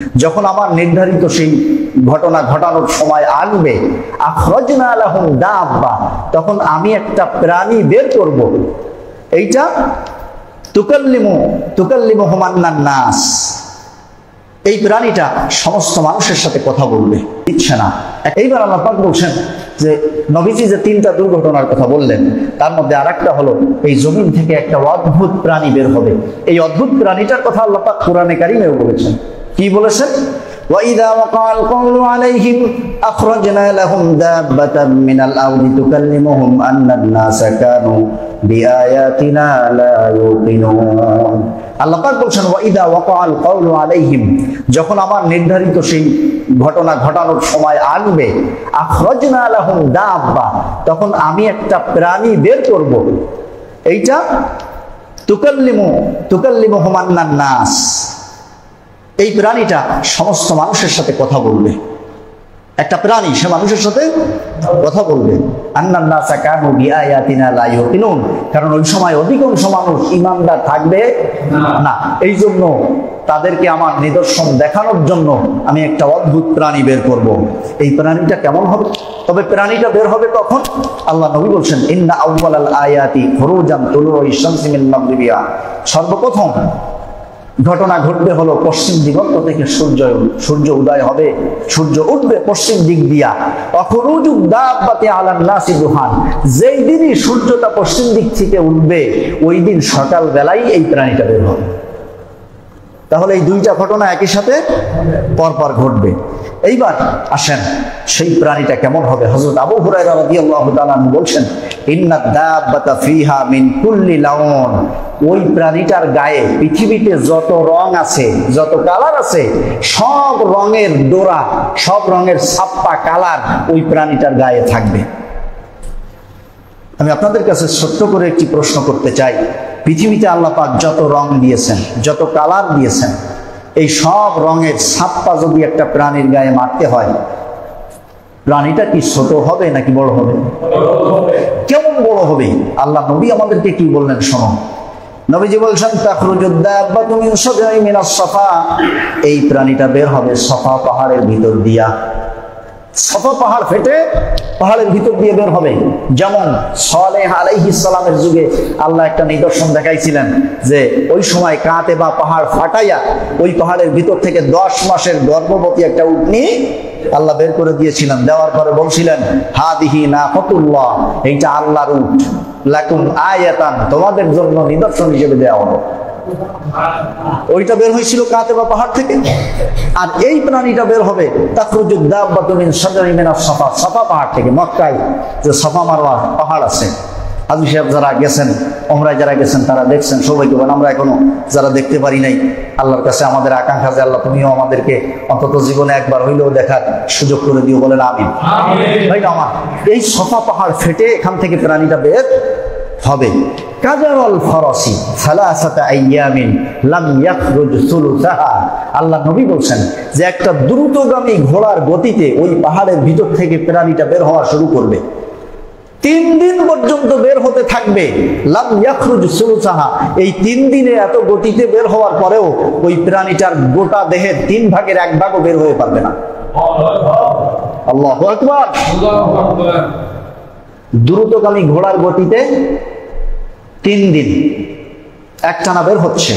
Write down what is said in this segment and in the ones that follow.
যখন আমার নির্ধারিত সেই ঘটনা ঘটানোর সময় আসবে, আখরাজনা লাহুম দাব্বা, তখন আমি একটা প্রাণী বের করব। এইটা তুকাল্লিমুহুম আন্নান নাস, এই প্রাণীটা সমস্ত মানুষের সাথে কথা বলবে। ইচ্ছে না। এইবার আল্লাহ পাক বলছেন যে নবীজি যে তিনটা দুর্ঘটনার কথা বললেন, তার মধ্যে আরেকটা হলো এই জমিন থেকে একটা অদ্ভুত প্রাণী বের হবে। এই অদ্ভুত প্রাণীটার কথা আল্লাহ পাক কোরআনে কারিমেও বলেছেন। কি বলেছেন? وَإِذَا وَقَعَ الْقَوْلُ عَلَيْهِمْ أَخْرَجْنَا لَهُمْ دَابَّةً مِنَ الْأَرْضِ تُكَلِّمُهُمْ أَنَّ النَّاسَ كَانُوا بِآيَاتِنَا لَا يُوقِنُونَ। আল্লাহ পাক বলছেন ওয়াইদা ওয়াকাল কাউলু আলাইহিম, যখন আমার নির্ধারিত সেই ঘটনা ঘটানোর সময় আসবে, আখরাজনা লাহুম দাব্বা, তখন আমি একটা প্রাণী বের করব। এইটা তুকাল্লিমুহুম আন্নান নাস, এই প্রাণীটা সমস্ত মানুষের সাথে কথা বলবে। একটা প্রাণী, সে মানুষের সাথে কথা বলবে। আন্নান নাসা কানু বিআয়াতিনা লা ইউকিনুন, কারণ ওই সময় অধিকাংশ মানুষ ঈমানদার থাকবে না। এই জন্য তাদেরকে আমার নিদর্শন দেখানোর জন্য আমি একটা অদ্ভুত প্রাণী বের করব। এই প্রাণীটা কেমন হবে? তবে প্রাণীটা বের হবে কখন? আল্লাহ নবী বলছেন ইন্না আউওয়ালাল আয়াতি খুরুজান তুলুই শামসি মিন মাগরিবিহা, সর্বপ্রথম ঘটনা ঘটবে হলো পশ্চিম দিগন্ত থেকে সূর্য উদয় হবে, সূর্য উঠবে পশ্চিম দিক দিয়া। অখরুজুদ দাব্বাতি আলান নাসি দুহান, যেই দিনই সূর্যটা পশ্চিম দিক থেকে উঠবে ওই দিন সকাল বেলায় এই প্রাণীটা বের হবে। তাহলে এই দুইটা ঘটনা একই সাথে পরপর ঘটবে। এইবার আসেন সেই প্রাণীটা কেমন হবে। হযরত আবু হুরায়রা রাদিয়াল্লাহু তাআলা বলছেন ইন্নাদ দাব্বাতা ফিহা মিন কুল্লি লাউন, ওই প্রাণীটার গায়ে পৃথিবীতে যত রং আছে, যত কালার আছে, সব রঙের ডোরা, সব রঙের ছাপ্পা কালার ওই প্রাণীটার গায়ে থাকবে। আমি আপনাদের কাছে ছোট্ট করে একটি প্রশ্ন করতে চাই। পৃথিবীতে আল্লাহ পাক যত রং দিয়েছেন, যত কালার দিয়েছেন, এই সব রঙের ছাপ্পা যদি একটা প্রাণীর গায়ে মারতে হয়, প্রাণীটা কি ছোট হবে নাকি বড় হবে? কেমন বড় হবে? আল্লাহ নবী আমাদেরকে কি বললেন শোনো। নবীজি বলছেন তাখরুজুদ দাব্বাতু মিন শাজারিন মিনাস সাফা, এই প্রাণীটা বের হবে সাফা পাহাড়ের ভিতর দিয়া। সাফা পাহাড় ফেটে পাহাড়ের ভিতর দিয়ে বের হবে। যেমন সালেহ আলাইহিস সালামের যুগে আল্লাহ একটা নিদর্শন দেখাইছিলেন যে ওই সময় কাঁতে বা পাহাড় ফাটাইয়া ওই পাহাড়ের ভিতর থেকে 10 মাসের গর্ভবতী একটা উটনি আল্লাহ বের করে দিয়েছিলেন। দেওয়ার পরে বলছিলেন হাদিহি নাকাতুল্লাহ, এইটা আল্লাহর উট, লাকুম আয়াতান, তোমাদের জন্য নিদর্শন হিসেবে দেওয়া হলো। ওইটা বের হয়েছিল কাঁতে বা পাহাড় থেকে। আর এই প্রাণীটা বের হবে তাখরুজুদ দাব্বাতু মিন শাজারিন মিনাস সাফা, সাফা পাহাড় থেকে। মক্কায় যে সাফা মারওয়া পাহাড় আছে, হাজী সাহেব যারা গেছেন, ওমরায় যারা গেছেন তারা দেখছেন, সবাইকে বলেন আমরা এখনো যারা দেখতে পারি নাই, আল্লাহর কাছে আমাদের আকাঙ্ক্ষা যে আল্লাহ তুমিও আমাদেরকে অন্তত জীবনে একবার হইলেও দেখার সুযোগ করে দিও, বলেন আমিন। ভাই আমার এই সাফা পাহাড় ফেটে এখান থেকে প্রাণীটা বের হবে। কাজারুল ফারাসি সালাসাতা আইয়ামিন লাম ইয়াখরুজ সুলুসাহা, আল্লাহ নবী বলছেন যে একটা দ্রুতগামী ঘোড়ার গতিতে ওই পাহাড়ের ভিতর থেকে প্রাণীটা বের হওয়া শুরু করবে। 3 দিন পর্যন্ত বের হতে থাকবে। লাম ইয়াখরুজ সুলুসাহা, এই 3 দিনে এত গতিতে বের হওয়ার পরেও ওই প্রাণীটার গোটা দেহের 3 ভাগের 1 ভাগও বের হয়ে পারবে না। আল্লাহু আকবার, আল্লাহু আকবার। দ্রুতগামী ঘোড়ার গতিতে 3 দিন একটানা বের হচ্ছে।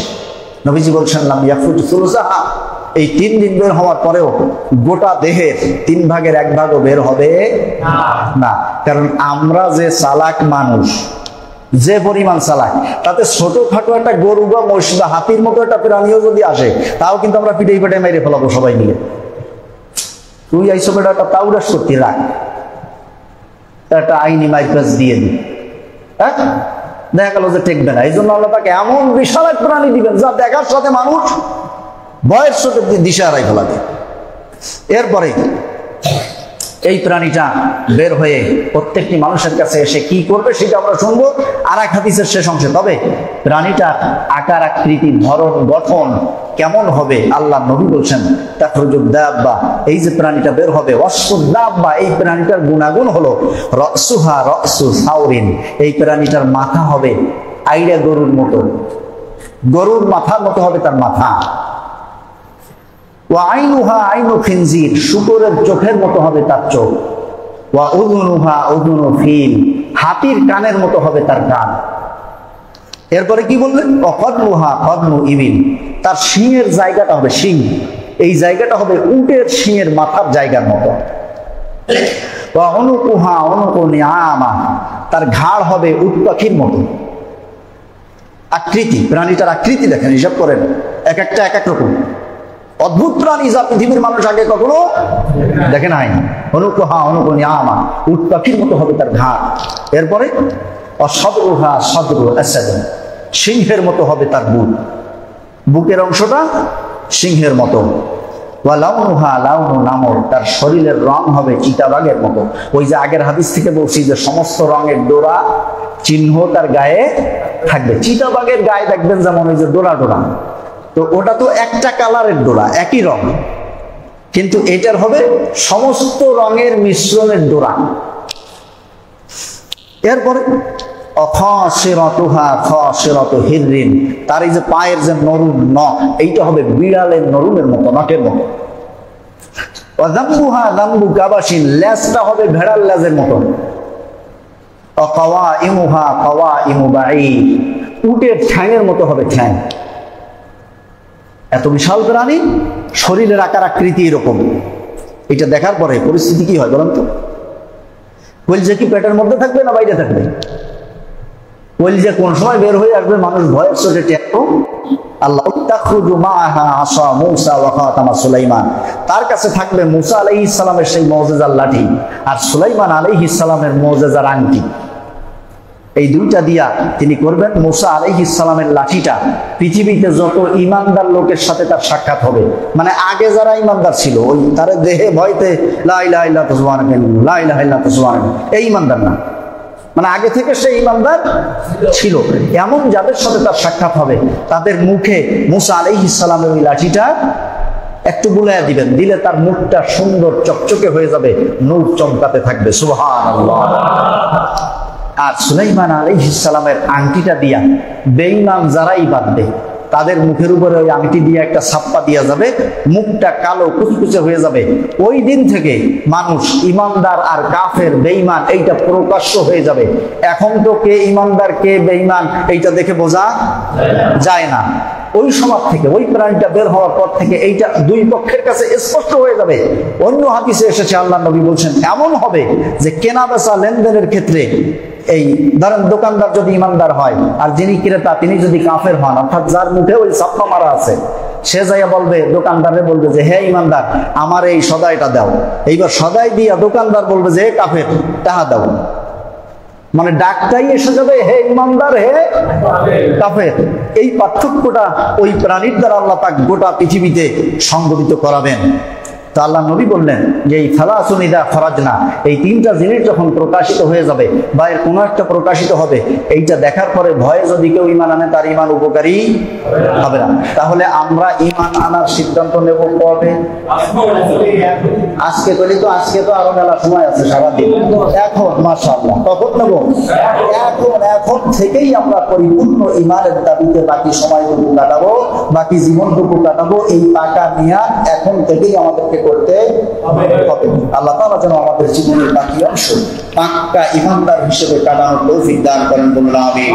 নবীজি বলছেন লাম ইয়াখরুজ সুলুসাহা, এই 3 দিন বের হওয়ার পরেও গোটা দেহের 3 ভাগের 1 ভাগও বের হবে না। কারণ আমরা যে চালাক মানুষ, যে পরিমাণ চালাক, তাতে ছোটখাটো একটা গরু বা মহিষ বা হাতির মতো একটা প্রাণীও যদি আসে তাও কিন্তু আমরা পিঠে পিঠে মেরে ফেলাবো সবাই মিলে। তুই আইসো বেটা একটা তাউরাস করতে রাখ, একটা আইনি মাইক্রাস দিয়ে দি, হ্যাঁ, দেখা গেল যে টেকবে না। এই জন্য আল্লাহ তাকে এমন বিশাল এক প্রাণী দিবেন যা দেখার সাথে মানুষ ভয়ের সাথে দিশা হারাই ফেলাবে। এরপরে এই প্রাণীটা বের হয়ে প্রত্যেকটি মানুষের কাছে এসে কি করবে সেটা আমরা শুনবো আর এক হাদিসের শেষ অংশে। তবে প্রাণীটার আকার আকৃতি, ধরন, গঠন কেমন হবে আল্লাহ নবী বলছেন তাখরুজুদ দাব্বা, এই যে প্রাণীটা বের হবে, ওয়াসফুদ দাব্বা, এই প্রাণীটার গুণাগুণ হলো রাসুহা রাসু সাউরিন, এই প্রাণীটার মাথা হবে আইড়া গরুর মতো, গরুর মাথার মতো হবে তার মাথা। ওয়া আইনুহা আইনু খিনজির, শুকরের চোখের মতো হবে তার চোখ। ওয়া উযুনুহা উযুনু ফিল, হাতির কানের মতো হবে তার কান। এরপরে কি বললেন? অকদনুহা কদনু ইবিল, তার শিংয়ের জায়গাটা হবে, শিং এই জায়গাটা হবে উটের শিংয়ের মাথার জায়গার মতো। ওয়া উনুকুহা উনুকু নিআমা, তার ঘাড় হবে উট পাখির মতো। আকৃতি, প্রাণীটার আকৃতি দেখেন, হিসাব করেন, এক একটা এক এক রকম অদ্ভুত প্রাণী, যা পৃথিবীর মানুষ আগে কখনো দেখে নাই। অনুকুহা অনুকু নিআমা, উট পাখির মতো হবে তার ঘাড়। এরপরে অসদরুহা সদরু আসাদ, সিংহের মতো হবে তার বুক, বুকের অংশটা সিংহের মতো। ওয়া লাউনুহা লাউনু নামর, তার শরীরের রং হবে চিতাবাঘের মতো। ওই যে আগের হাদিস থেকে বলছি যে সমস্ত রঙের ডোরা চিহ্ন তার গায়ে থাকবে। চিতাবাঘের গায়ে দেখবেন যেমন ওই যে ডোরা ডোরা, তো ওটা তো একটা কালারের ডোরা, একই রং, কিন্তু এটার হবে সমস্ত রঙের মিশ্রণের ডোরা। এরপরে অখাসিরাতুহা খাসিরাতু হিররিন, তার এই যে পায়ের যে নরম নখ, এইটা হবে বিড়ালের নরমের মতো, নখের মতো। ওয়াযাম্বুহা যাম্বু কাবাশিন, লেজটা হবে ভেড়ার লেজের মতো। অকাওয়াইমুহা কাওয়াইমু বাঈর, উটের ঠ্যাঙের মতো হবে ঠ্যাং। এত বিশাল প্রাণী, শরীরের আকার আকৃতি এরকম। এটা দেখার পরে পরিস্থিতি কি হয় বলেন তো? কলিজা কি পেটের মধ্যে থাকবে না বাইরে থাকবে? কলিজা কোন সময় বের হয়ে আসবে মানুষ ভয়ের চোটে টেকো। আল্লাহ তাখরুজু মাআহা আসা মূসা ওয়া খাতামা সুলাইমান, তার কাছে থাকবে মূসা আলাইহিস সালামের সেই মুজিজার লাঠি আর সুলাইমান আলাইহিস সালামের মুজিজার আংটি। এই দুইটা দিয়া তিনি করবেন, মূসা আলাইহিস সালামের লাঠিটা পৃথিবীতে যত ইমানদার লোকের সাথে তার সাক্ষাৎ হবে, মানে আগে যারা ইমানদার ছিল ওই তার দেহে ভয়তে লা ইলাহা ইল্লাল্লাহু সুবহানাল্লাহ লা ইলাহা ইল্লাল্লাহু সুবহানাল্লাহ, এই ইমানদার না, মানে আগে থেকে সে ইমানদার ছিল, এমন যাদের সাথে তার সাক্ষাৎ হবে তাদের মুখে মূসা আলাইহিস সালামের ওই লাঠিটা একটু বুলাইয়া দিবেন, দিলে তার মুখটা সুন্দর চকচকে হয়ে যাবে, নূর চমকাতে থাকবে। সুবহানাল্লাহ। আর সুলাইমান আলাইহিস সালামের আংটিটা দিয়া বেঈমান যারাই বাঁধবে তাদের মুখের উপরে ওই আংটি দিয়ে একটা ছাপ্পা দিয়া যাবে, মুখটা কালো কুচকুচে হয়ে যাবে। ওই দিন থেকে মানুষ ইমানদার আর কাফের বেঈমান এইটা প্রকাশ্য হয়ে যাবে। এখন তো কে ইমানদার কে বেঈমান এইটা দেখে বোঝা যায় না। ওই সময় থেকে, ওই প্রাণীটা বের হওয়ার পর থেকে এইটা দুই পক্ষের কাছে স্পষ্ট হয়ে যাবে। অন্য হাদিসে এসেছে, আল্লাহ নবী বলছেন এমন হবে যে কেনা বেচা লেনদেনের ক্ষেত্রে এই ধরেন দোকানদার যদি ইমানদার হয় আর যিনি ক্রেতা তিনি যদি কাফের হন, অর্থাৎ যার মুখে ওই ছাপ্পা মারা আছে, সে যাইয়া বলবে, দোকানদারে বলবে যে হে ইমানদার আমার এই সদাইটা দাও। এইবার সদাই দিয়া দোকানদার বলবে যে হে কাফের টাকা দাও, মানে ডাকটাই এসে যাবে হে ইমানদার হে কাফের। এই পার্থক্যটা ওই প্রাণীর দ্বারা আল্লাহ পাক গোটা পৃথিবীতে সংগঠিত করাবেন। তো আল্লাহ নবী বললেন যে এই ফালাসুনিদা ফরাজনা, এই তিনটা জিনিস যখন প্রকাশিত হয়ে যাবে বা এর কোনো একটা প্রকাশিত হবে, এইটা দেখার পরে ভয়ে যদি কেউ ইমান আনে তার ইমান উপকারী হবে না। তাহলে আমরা ইমান আনার সিদ্ধান্ত নেব কবে? আজকে করি তো, আজকে তো আরো মেলা সময় আছে, সারাদিন। এখন মাশাআল্লাহ কখন নেব? এখন থেকেই আমরা পরিপূর্ণ ইমানের দাবিতে বাকি সময়টুকু কাটাবো, বাকি জীবনটুকু কাটাবো। এই পাকা নিয়াত এখন থেকেই আমাদেরকে করতে হবে। আল্লাহ তাআলা যেন আমাদের জীবনের বাকি অংশ পাক্কা ইমানদার হিসেবে কাটানোর তৌফিক দান করেন। বলুন আমিন।